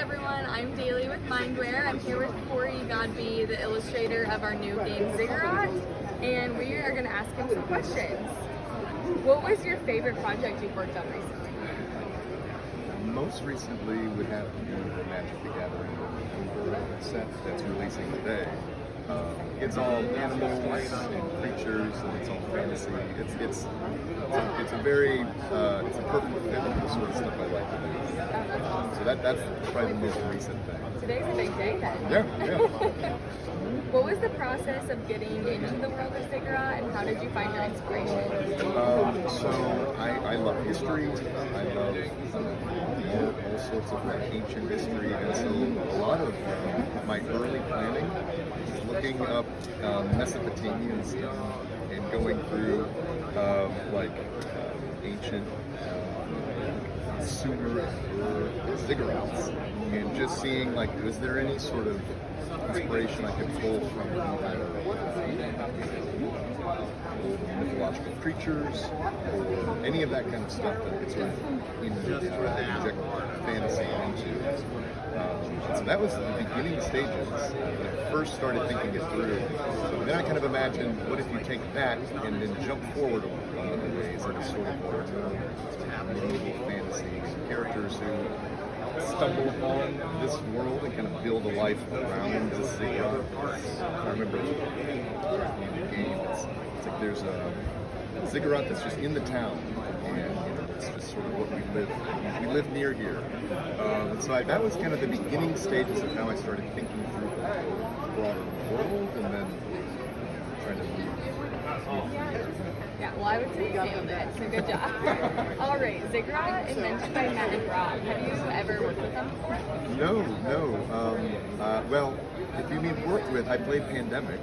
everyone, I'm Daly with Mindware. I'm here with Cory Godbey, the illustrator of our new game Ziggurat, and we are going to ask him some questions. What was your favorite project you've worked on recently? Most recently would have to be the Magic the Gathering set that's releasing today. It's all animals and creatures, and it's all fantasy. It's a very it's a perfect fit for the sort of stuff I like to do. So that's probably the most recent thing. Today's a big day then. Yeah. What was the process of getting into the world of Ziggurat, and how did you find your inspiration? So I love history. I love all sorts of ancient history, and so a lot of my early planning is looking up Mesopotamian stuff and going through ancient Sumer ziggurats and just seeing was there any sort of inspiration I could pull from mythological creatures or any of that kind of stuff that could sort of inject fantasy into. So that was the beginning stages when I first started thinking it through. So then I kind of imagined, what if you take that and then jump forward a ways into sort of more medieval fantasy characters who stumble upon this world and kind of build a life around this ziggurat. I remember in the game, it's like there's a ziggurat that's just in the town, and it's just sort of what we live near here. And so that was kind of the beginning stages of how I started thinking through the broader world, and then trying to move. Yeah, well, I would say you nailed it, so good job. All right, Ziggurat is mentioned by Matt and Rob. Have you ever worked with them before? No. Well, if you mean worked with, I played Pandemic.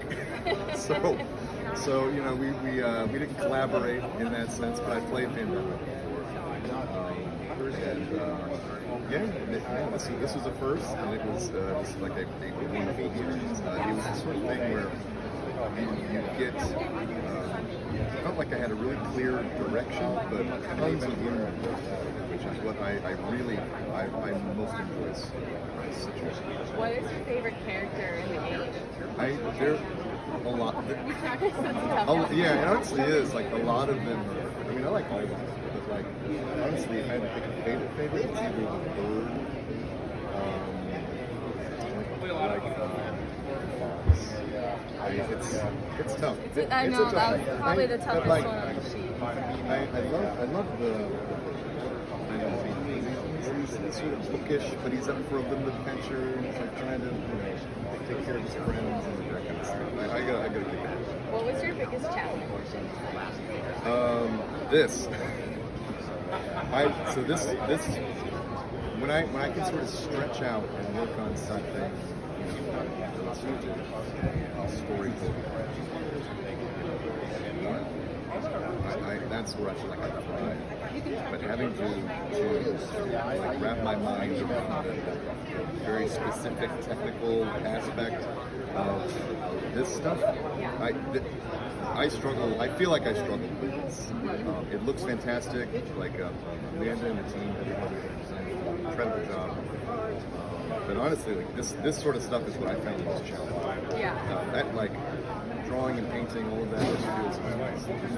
So we didn't collaborate in that sense, but I played Pandemic before. This was a first, and it was like a wonderful experience. It was the sort of thing where you get. I felt like I had a really clear direction, but tons of room, which is what I most enjoy this situation. What is your favorite character in the game? There a lot. It honestly is. Like, a lot of them are, I mean, I like all of them, but honestly, if I had to pick a favorite, it's either the bird, it's tough. I know, that was probably the toughest one on the sheet. I love the he's sort of bookish, but he's up for a little adventure, and he's trying to take care of his friends and that kind of stuff. I gotta get that. What was your biggest challenge? This when I can sort of stretch out and work on something, storytelling. That's where I feel like I thrive. But having to wrap my mind around the very specific technical aspect of this stuff, I struggle. I feel like I struggle with this. It looks fantastic. Amanda and the team, everyone did an incredible job. But honestly, this sort of stuff is what I found most challenging. Yeah. Drawing and painting, all of that just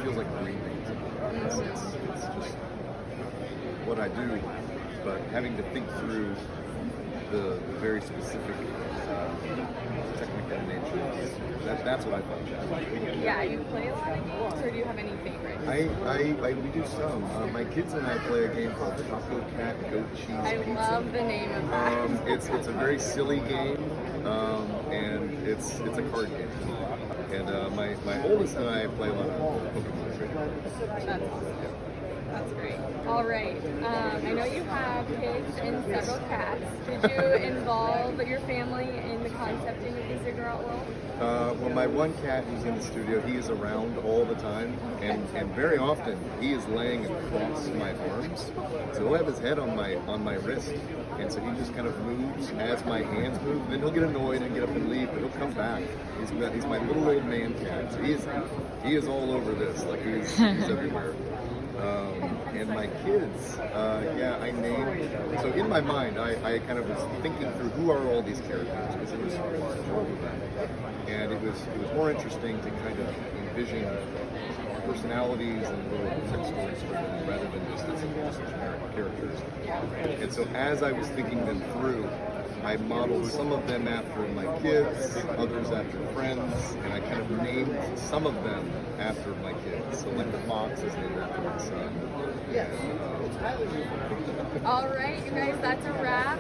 feels like breathing. It's just what I do, but having to think through the very specific technical nature, that's what I find challenging. Yeah, you play a lot of games, or do you have any favorites? We do some. My kids and I play a game called Taco Cat Goat Cheese Pizza. I love the name of that. It's a very silly game, and it's a card game. And my oldest and I play a lot of Pokemon trading cards. That's awesome. That's great. All right. I know you have kids and several cats. Did you involve your family in the concepting of the Ziggurat world? Well, my one cat who's in the studio, he is around all the time, and very often he is laying across my arms, so he'll have his head on my wrist, and so he just kind of moves as my hands move. Then he'll get annoyed and get up and leave, but he'll come back. He's my little old man cat. So he is all over this. He's everywhere. And my kids, I named. So in my mind, I kind of was thinking through who are all these characters, because there was 12 of them, and it was more interesting to kind of envision personalities and little textual stories rather than just generic characters. And so as I was thinking them through, I modeled some of them after my kids, others after friends, and I kind of named some of them after my kids. So like the fox is named after my son. All right, you guys, that's a wrap.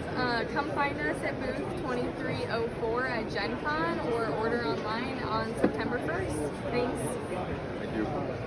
Come find us at booth 2304 at Gen Con or order online on September 1st. Thanks. Thank you.